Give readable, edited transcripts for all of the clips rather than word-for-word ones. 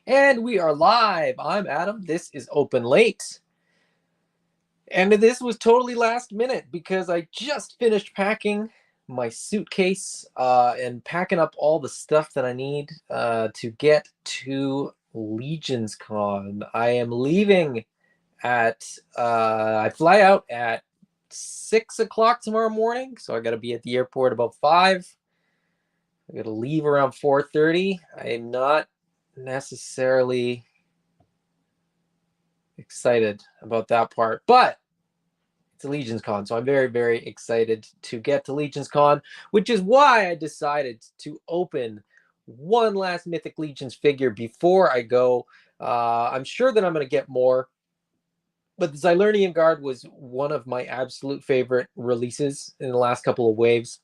And we are live. I'm Adam. This is Open Late. And this was totally last minute because I just finished packing my suitcase and packing up all the stuff that I need to get to Legions Con. I am leaving at, I fly out at 6 o'clock tomorrow morning. So I got to be at the airport about 5. I got to leave around 4:30. I am not necessarily excited about that part, but it's a Legions Con, so I'm very, very excited to get to Legions Con, which is why I decided to open one last Mythic Legions figure before I go. I'm sure that I'm going to get more, but the Xylernian Guard was one of my absolute favorite releases in the last couple of waves.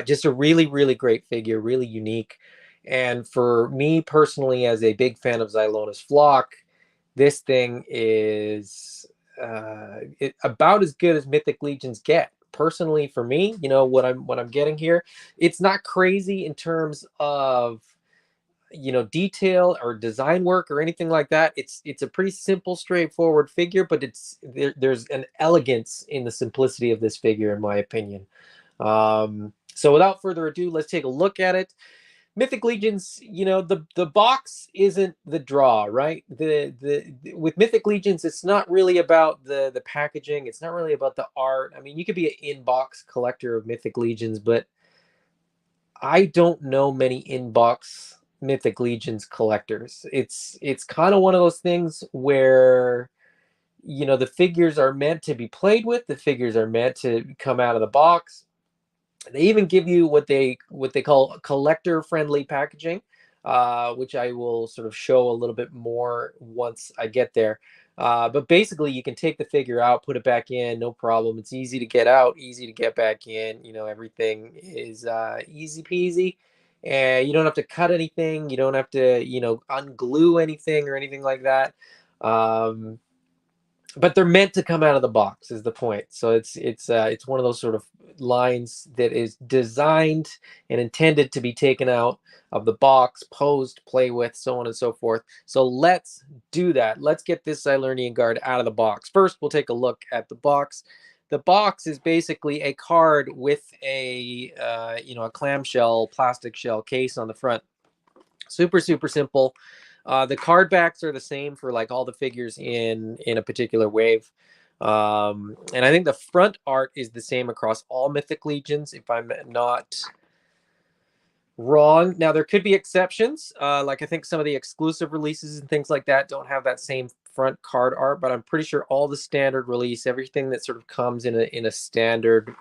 Just a really, really great figure, really unique. And for me personally, as a big fan of Xylona's Flock, this thing is about as good as Mythic Legions get. Personally, for me, you know what I'm getting here. It's not crazy in terms of detail or design work or anything like that. It's a pretty simple, straightforward figure, but there's an elegance in the simplicity of this figure, in my opinion. So without further ado, let's take a look at it. Mythic Legions, the box isn't the draw, right? The with Mythic Legions, it's not really about the packaging. It's not really about the art. I mean, you could be an in-box collector of Mythic Legions, but I don't know many in-box Mythic Legions collectors. It's kind of one of those things where the figures are meant to be played with. The figures are meant to come out of the box. They even give you what they call collector friendly packaging, which I will sort of show a little bit more once I get there. But basically, you can take the figure out, put it back in, no problem. It's easy to get out, easy to get back in. Everything is easy peasy. And you don't have to cut anything. You don't have to, unglue anything or anything like that. But they're meant to come out of the box is the point. So it's one of those sort of lines that is designed and intended to be taken out of the box, posed, play with, so on and so forth. So let's do that. Let's get this Xylernian Guard out of the box. First, we'll take a look at the box. The box is basically a card with a a clamshell plastic shell case on the front. Super, super simple. The card backs are the same for like all the figures in a particular wave. And I think the front art is the same across all Mythic Legions, if I'm not wrong. Now, there could be exceptions. Like I think some of the exclusive releases and things like that don't have that same front card art, but I'm pretty sure all the standard release, everything that sort of comes in a standard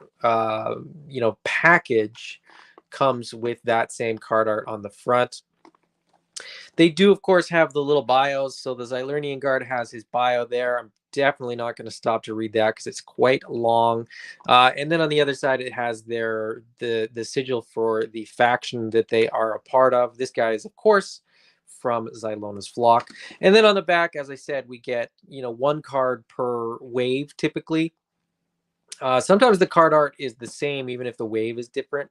package comes with that same card art on the front. They do, of course, have the little bios. So the Xylernian Guard has his bio there. I'm definitely not going to stop to read that because it's quite long. And then on the other side, it has the sigil for the faction that they are a part of. This guy is, of course, from Xylona's Flock. And then on the back, as I said, we get one card per wave typically. Sometimes the card art is the same, even if the wave is different.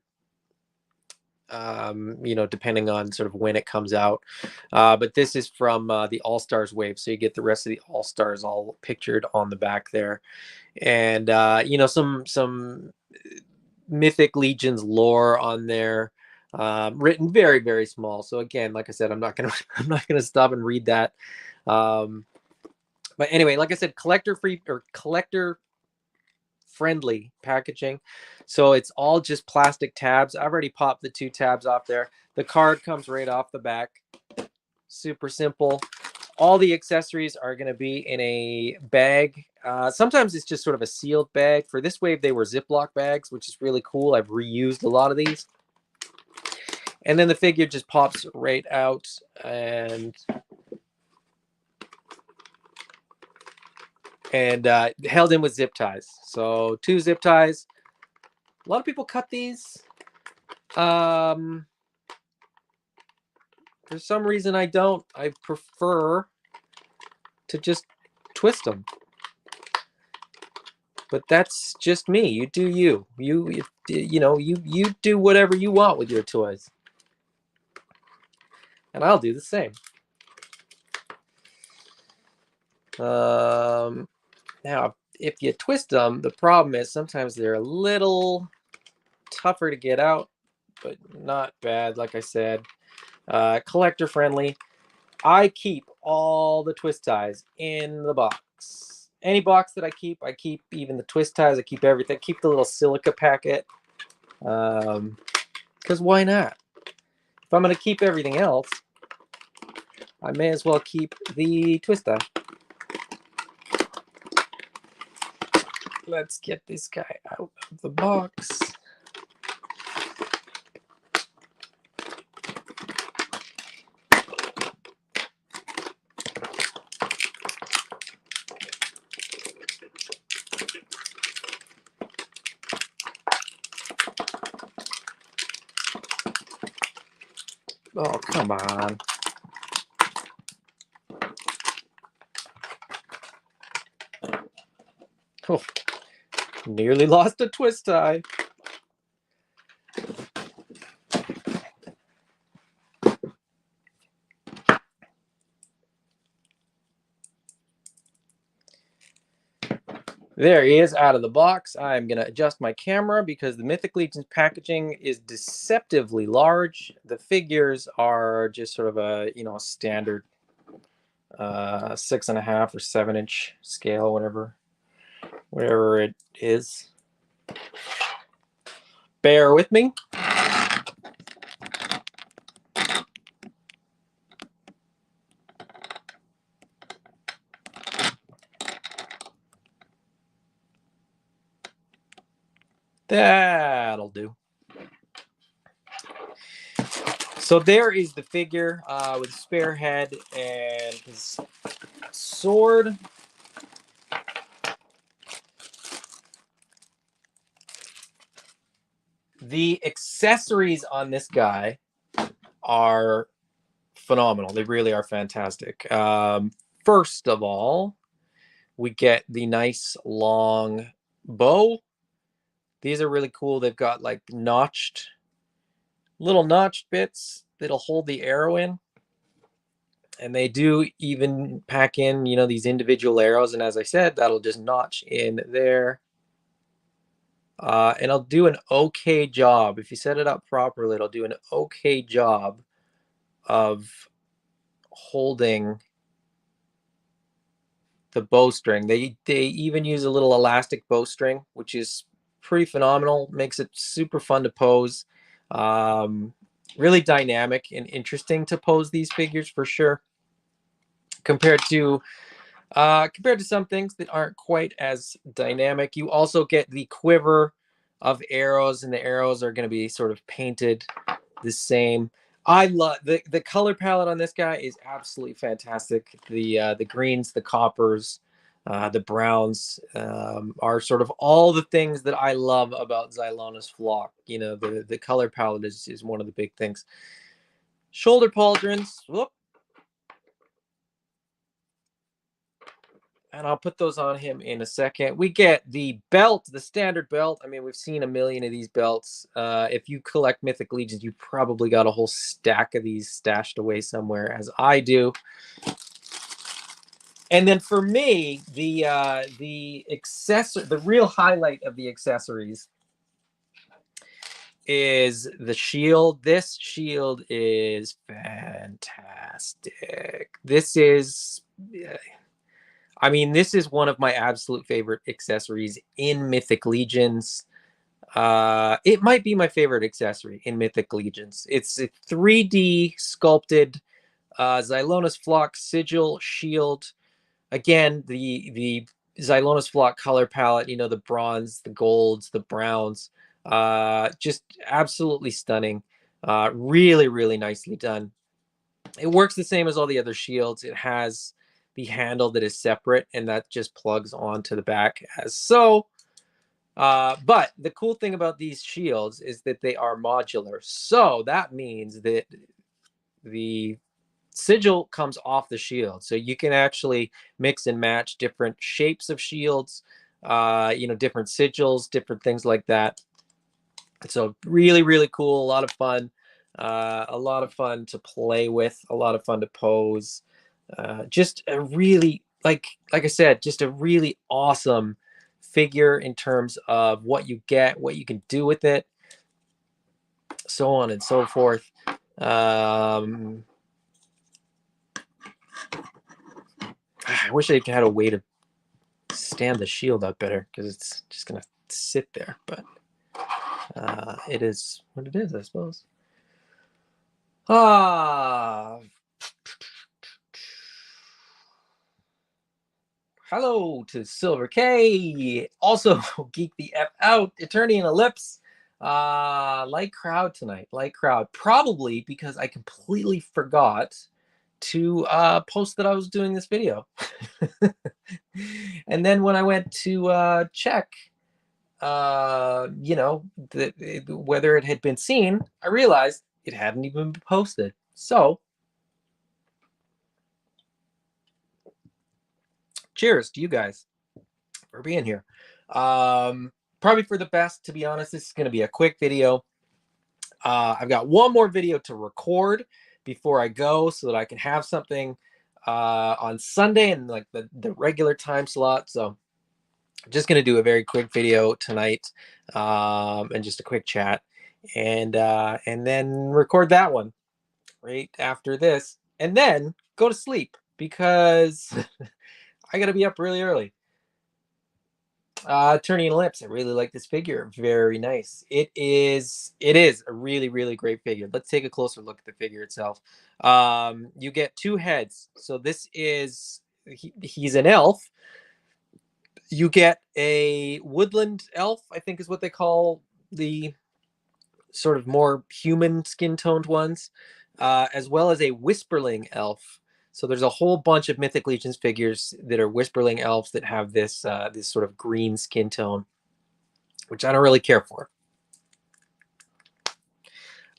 Depending on sort of when it comes out. But this is from the All-Stars wave, so you get the rest of the All-Stars all pictured on the back there. And, some Mythic Legions lore on there, written very, very small. So again, like I said, I'm not gonna stop and read that. But anyway, like I said, collector friendly packaging. So it's all just plastic tabs. I've already popped the 2 tabs off there. The card comes right off the back. Super simple. All the accessories are going to be in a bag. Sometimes it's just sort of a sealed bag. For this wave, they were Ziploc bags, which is really cool. I've reused a lot of these. And then the figure just pops right out and held in with zip ties. So 2 zip ties. A lot of people cut these. For some reason, I don't. I prefer to just twist them. But that's just me. You do you. You do whatever you want with your toys. And I'll do the same. Now, if you twist them, the problem is sometimes they're a little tougher to get out, but not bad, like I said. Collector friendly. I keep all the twist ties in the box. Any box that I keep even the twist ties. I keep everything. Keep the little silica packet. Because why not? If I'm going to keep everything else, I may as well keep the twist tie. Let's get this guy out of the box. Oh, come on. Oh, nearly lost a twist tie. There he is out of the box. I'm going to adjust my camera because the Mythic Legions packaging is deceptively large. The figures are just sort of a, standard 6.5 or 7-inch scale, whatever it is. Bear with me. That'll do. So there is the figure with a spare head and his sword. The accessories on this guy are phenomenal. They really are fantastic. First of all, we get the nice long bow. These are really cool. They've got like little notched bits that'll hold the arrow in. And they do even pack in, these individual arrows. And as I said, that'll just notch in there. And it'll do an okay job. If you set it up properly, it'll do an okay job of holding the bowstring. They even use a little elastic bowstring, which is pretty phenomenal. Makes it super fun to pose. Really dynamic and interesting to pose these figures for sure. Compared to some things that aren't quite as dynamic. You also get the quiver of arrows, and the arrows are going to be sort of painted the same. I love the color palette on this guy is absolutely fantastic. The greens, the coppers, the browns are sort of all the things that I love about Xylernian Flock. The color palette is one of the big things. Shoulder pauldrons. Whoop. And I'll put those on him in a second. We get the belt, the standard belt. I mean, we've seen a million of these belts. If you collect Mythic Legions, you probably got a whole stack of these stashed away somewhere, as I do. And then for me, the real highlight of the accessories is the shield. This shield is fantastic. This is one of my absolute favorite accessories in Mythic Legions. It might be my favorite accessory in Mythic Legions. It's a 3D sculpted Xylernian Flock sigil shield. Again, the Xylernian Flock color palette, the bronze, the golds, the browns, just absolutely stunning. Really, really nicely done. It works the same as all the other shields. It has the handle that is separate, and that just plugs onto the back as so. But the cool thing about these shields is that they are modular. So that means that the sigil comes off the shield. So you can actually mix and match different shapes of shields, different sigils, different things like that. So really, really cool. A lot of fun. A lot of fun to play with. A lot of fun to pose. Just a really like I said, just a really awesome figure in terms of what you get, what you can do with it, so on and so forth. I wish I had a way to stand the shield up better, because it's just gonna sit there, but it is what it is, I suppose. Hello to Silver K. Also, Geek the F out, Eternian Ellipse. Light crowd tonight. Light crowd. Probably because I completely forgot to post that I was doing this video. And then when I went to check, whether it had been seen, I realized it hadn't even been posted. So, cheers to you guys for being here. Probably for the best, to be honest. This is going to be a quick video. I've got one more video to record before I go, so that I can have something on Sunday and like the regular time slot. So I'm just going to do a very quick video tonight, and just a quick chat, and then record that one right after this, and then go to sleep, because I got to be up really early. Turning Lips. I really like this figure. Very nice. It is a really, really great figure. Let's take a closer look at the figure itself. You get two heads. So this is, he's an elf. You get a woodland elf, I think is what they call the sort of more human skin toned ones, as well as a whisperling elf. So there's a whole bunch of Mythic Legions figures that are whisperling elves that have this this sort of green skin tone, which I don't really care for.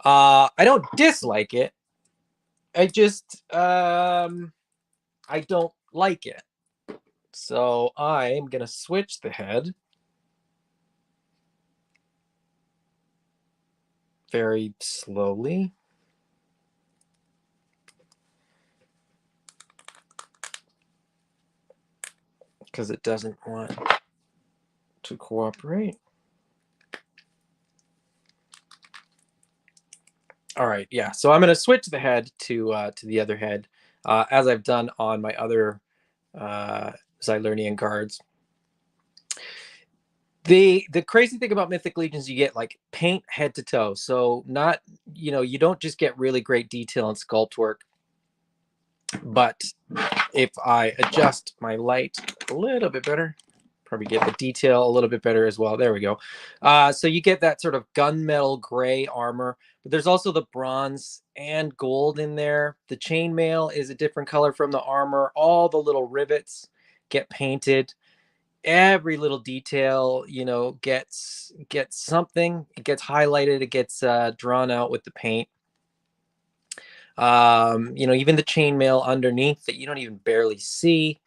I don't dislike it. I just I don't like it. So I'm gonna switch the head very slowly. Because it doesn't want to cooperate. All right, yeah. So I'm going to switch the head to the other head, as I've done on my other Xylernian cards. The crazy thing about Mythic Legions, you get like paint head to toe. So not, you don't just get really great detail and sculpt work, but if I adjust my light a little bit better, probably get the detail a little bit better as well. There we go. So you get that sort of gunmetal gray armor, but there's also the bronze and gold in there. The chainmail is a different color from the armor. All the little rivets get painted. Every little detail, gets something. It gets highlighted. It gets drawn out with the paint. Even the chainmail underneath that you don't even barely see.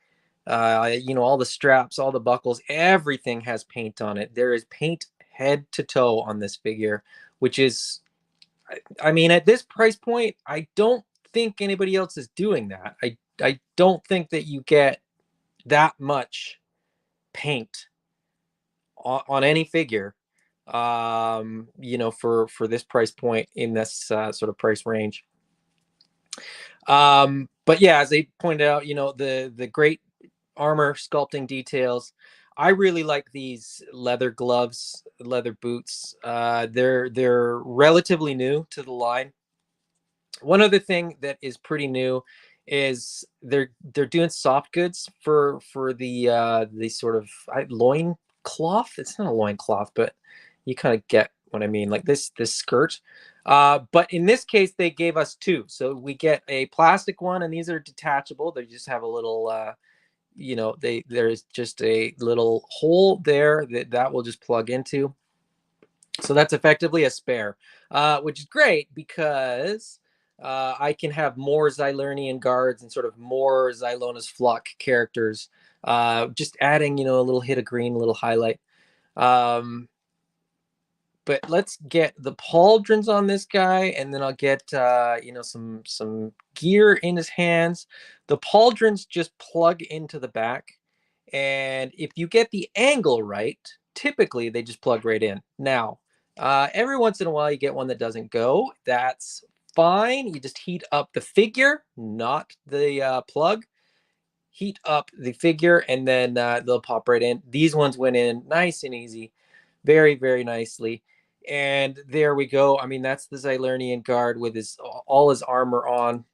All the straps, all the buckles, everything has paint on it. There is paint head to toe on this figure, which is, I mean, at this price point, I don't think anybody else is doing that. I don't think that you get that much paint on any figure, for this price point in this sort of price range. But yeah, as they pointed out, the great armor sculpting details. I really like these leather gloves, leather boots. They're relatively new to the line. One other thing that is pretty new is they're doing soft goods for the sort of loin cloth. It's not a loin cloth, but you kind of get what I mean, like this skirt. But in this case, they gave us two. So we get a plastic one, and these are detachable. They just have a little there's just a little hole there that will just plug into. So that's effectively a spare, which is great because I can have more Xylernian guards and sort of more Xylona's Flock characters, just adding, a little hit of green, a little highlight. but let's get the pauldrons on this guy, and then I'll get you know, some gear in his hands. The pauldrons just plug into the back, and if you get the angle right, typically they just plug right in. Now, every once in a while you get one that doesn't go. That's fine. You just heat up the figure, not the plug. Heat up the figure, and then they'll pop right in. These ones went in nice and easy, very, very nicely. And there we go. I mean, that's the Xylernian guard with his all his armor on.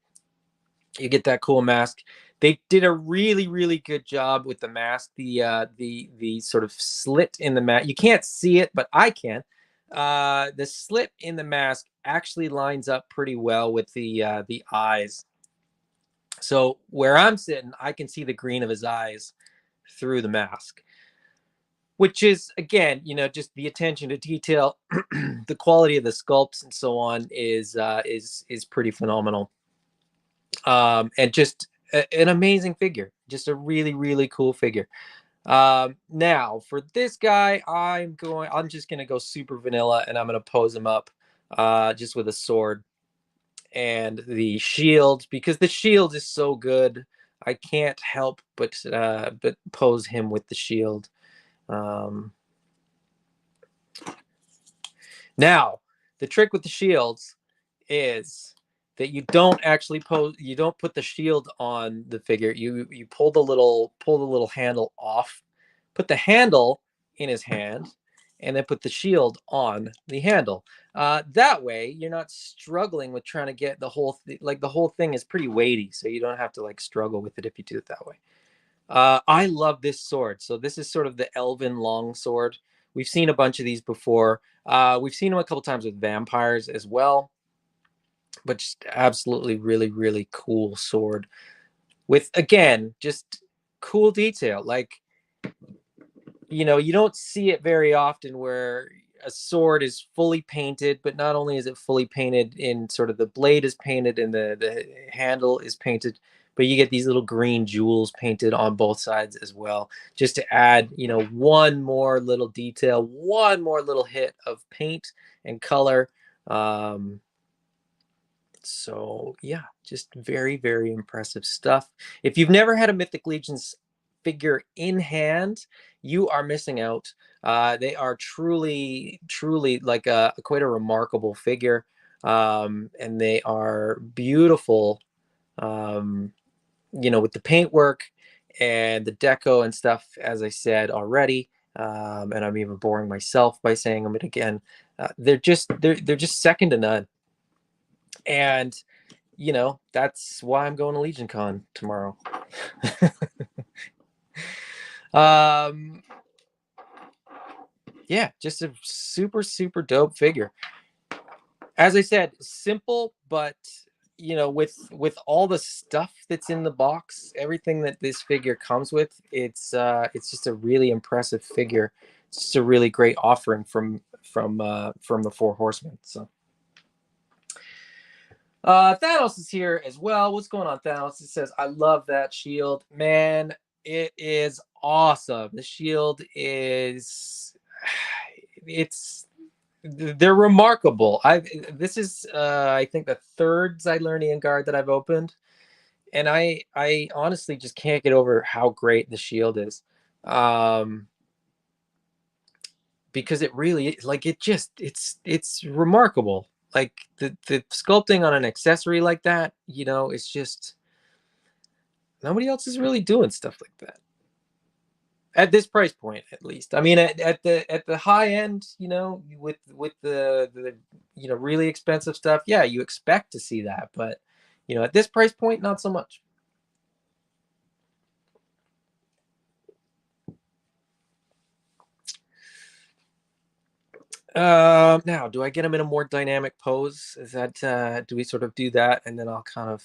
You get that cool mask. They did a really, really good job with the mask. The sort of slit in the mask. You can't see it, but I can. The slit in the mask actually lines up pretty well with the eyes. So where I'm sitting, I can see the green of his eyes through the mask, which is, again, you know, just the attention to detail, the quality of the sculpts and so on is pretty phenomenal. And just an amazing figure, just a really, really cool figure. Now for this guy, I'm just gonna go super vanilla, and I'm gonna pose him up just with a sword and the shield, because the shield is so good. I can't help but pose him with the shield. Now, the trick with the shields is that you don't actually you don't put the shield on the figure. You pull the little handle off, put the handle in his hand, and then put the shield on the handle. That way you're not struggling with trying to get the whole like the whole thing is pretty weighty, so you don't have to like struggle with it if you do it that way. I love this sword. So this is sort of the elven long sword. We've seen a bunch of these before. We've seen them a couple times with vampires as well, but just absolutely really, really cool sword with, again, just cool detail. Like, you know, you don't see it very often where a sword is fully painted, but not only is it fully painted in sort of the blade is painted and the handle is painted, but you get these little green jewels painted on both sides as well, just to add, you know, one more little detail, one more little hit of paint and color. So yeah, just very, very impressive stuff. If you've never had a Mythic Legions figure in hand, you are missing out. They are truly, truly like quite a remarkable figure. And they are beautiful, you know, with the paintwork and the deco and stuff, as I said already. And I'm even boring myself by saying them again. They're just second to none. And you know, that's why I'm going to Legion Con tomorrow. Yeah, just a super, super dope figure. As I said, simple, but you know, with all the stuff that's in the box, everything that this figure comes with, it's just a really impressive figure. It's just a really great offering from the Four Horsemen. So Thanos is here as well. What's going on, Thanos? It says, I love that shield. Man, it is awesome. The shield is they're remarkable. This is I think the third Xylernian guard that I've opened. And I honestly just can't get over how great the shield is. Because it really, like, it's remarkable. Like the sculpting on an accessory like that, you know, it's just nobody else is really doing stuff like that at this price point, at least. I mean, at the high end, you know, with the you know, really expensive stuff, yeah, you expect to see that, but you know, at this price point, not so much. Now, do I get him in a more dynamic pose? Is that do we sort of do that, and then I'll kind of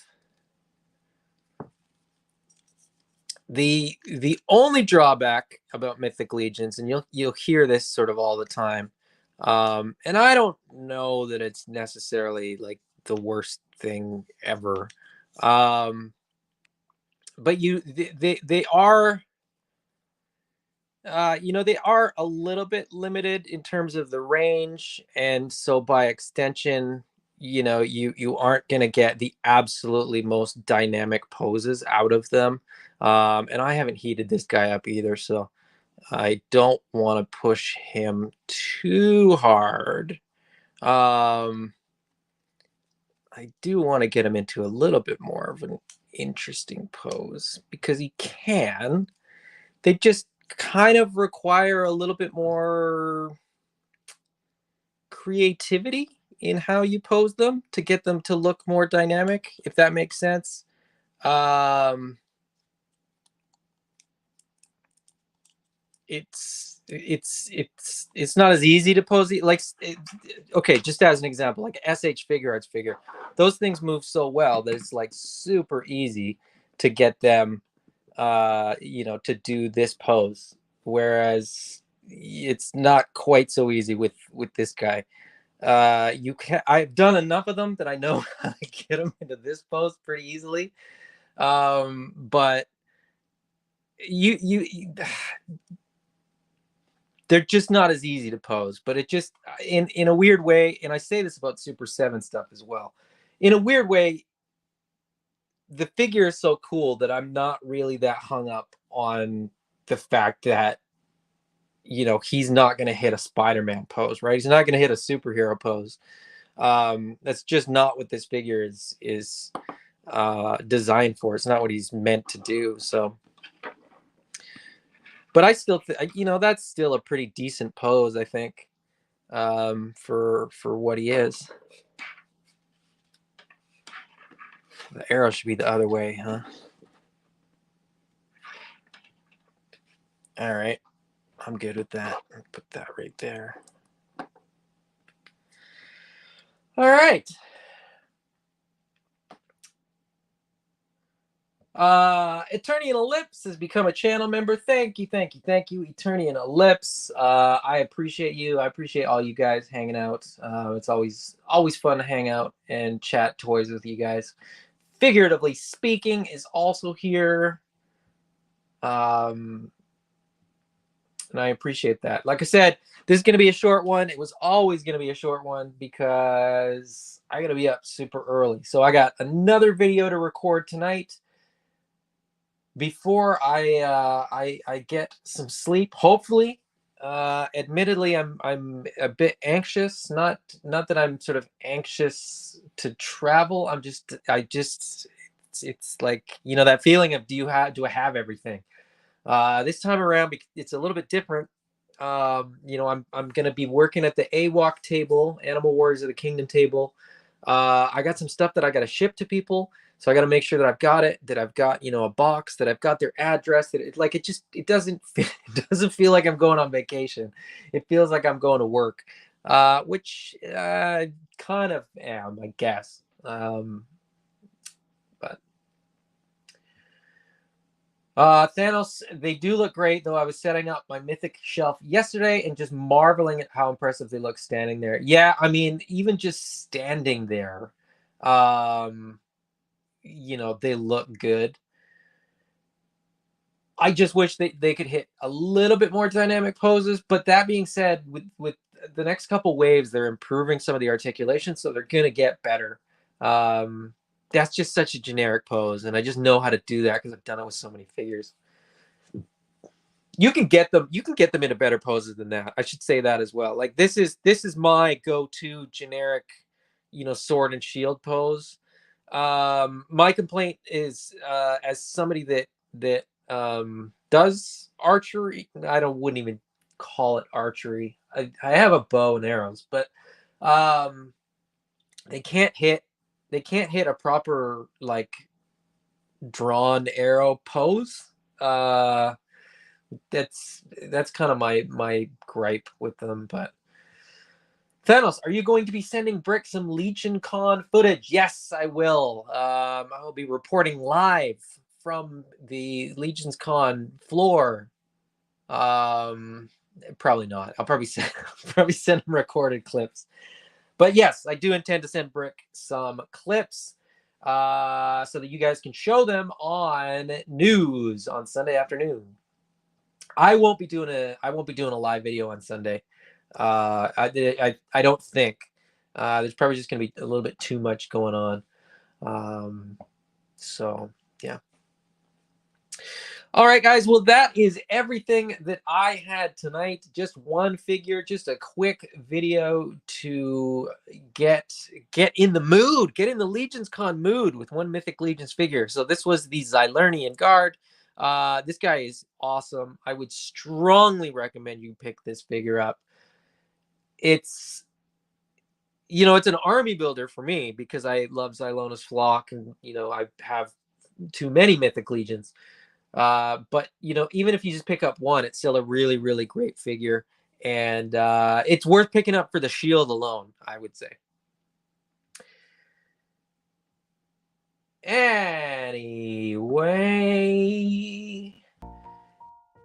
the only drawback about Mythic Legions, and you'll hear this sort of all the time, and I don't know that it's necessarily like the worst thing ever, but they are You know, they are a little bit limited in terms of the range, and so by extension, you know, you aren't going to get the absolutely most dynamic poses out of them. And I haven't heated this guy up either, so I don't want to push him too hard. I do want to get him into a little bit more of an interesting pose because he can. They just kind of require a little bit more creativity in how you pose them to get them to look more dynamic, if that makes sense. Um, it's not as easy to pose like okay, just as an example, like SH Figure Arts figure, those things move so well that it's like super easy to get them you know, to do this pose, whereas it's not quite so easy with this guy. You can I've done enough of them that I know how to get them into this pose pretty easily. But you they're just not as easy to pose, but it just in a weird way, and I say this about Super 7 stuff as well. In a weird way, the figure is so cool that I'm not really that hung up on the fact that, you know, he's not going to hit a Spider-Man pose, right? He's not going to hit a superhero pose. That's just not what this figure is designed for. It's not what he's meant to do. So, but I still, you know, that's still a pretty decent pose, I think, for what he is. The arrow should be the other way, huh? All right, I'm good with that. I'll put that right there. All right. Eternian Ellipse has become a channel member. Thank you, thank you, thank you, Eternian Ellipse. I appreciate you. I appreciate all you guys hanging out. It's always fun to hang out and chat toys with you guys. Figuratively Speaking is also here. And I appreciate that. Like I said, this is going to be a short one. It was always going to be a short one because I got to be up super early. So I got another video to record tonight before I get some sleep. Hopefully, admittedly, I'm a bit anxious. Not that I'm sort of anxious to travel. It's like, you know, that feeling of do I have everything? This time around, it's a little bit different. You know, I'm going to be working at the AWOC table, Animal Warriors of the Kingdom table. I got some stuff that I got to ship to people, so I got to make sure that I've got it, that I've got, you know, a box, that I've got their address. That it doesn't it doesn't feel like I'm going on vacation. It feels like I'm going to work, which kind of am, I guess. But Thanos, they do look great, though. I was setting up my Mythic shelf yesterday and just marveling at how impressive they look standing there. Yeah, I mean, even just standing there, you know, they look good. I just wish they could hit a little bit more dynamic poses. But that being said, with the next couple waves, they're improving some of the articulation, so they're gonna get better. That's just such a generic pose, and I just know how to do that because I've done it with so many figures. You can get them into better poses than that. I should say that as well. Like this is my go-to generic, you know, sword and shield pose. My complaint is as somebody that does archery, wouldn't even call it archery. I have a bow and arrows, but um they can't hit a proper like drawn arrow pose. That's kind of my gripe with them. But Thanos, are you going to be sending Brick some Legion Con footage? Yes, I will. I will be reporting live from the Legions Con floor. Probably not. I'll probably send him recorded clips. But yes, I do intend to send Brick some clips so that you guys can show them on news on Sunday afternoon. I won't be doing a live video on Sunday. I don't think. There's probably just going to be a little bit too much going on. So yeah. All right, guys. Well, that is everything that I had tonight. Just one figure, just a quick video to get in the mood, get in the Legions Con mood with one Mythic Legions figure. So this was the Xylernian guard. This guy is awesome. I would strongly recommend you pick this figure up. It's, it's an army builder for me because I love Xylona's flock, and I have too many Mythic Legions. But even if you just pick up one, it's still a really, really great figure, and it's worth picking up for the shield alone, I would say. Anyway,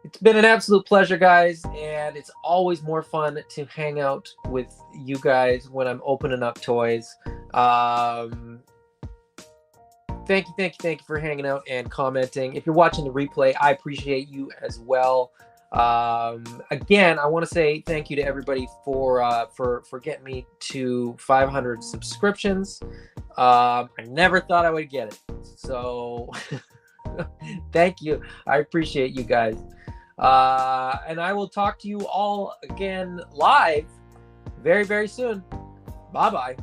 it's been an absolute pleasure, guys, and it's always more fun to hang out with you guys when I'm opening up toys. Thank you for hanging out and commenting. If you're watching the replay, I appreciate you as well. Again, I want to say thank you to everybody for getting me to 500 subscriptions. I never thought I would get it, so thank you. I appreciate you guys. And I will talk to you all again live very, very soon. Bye-bye.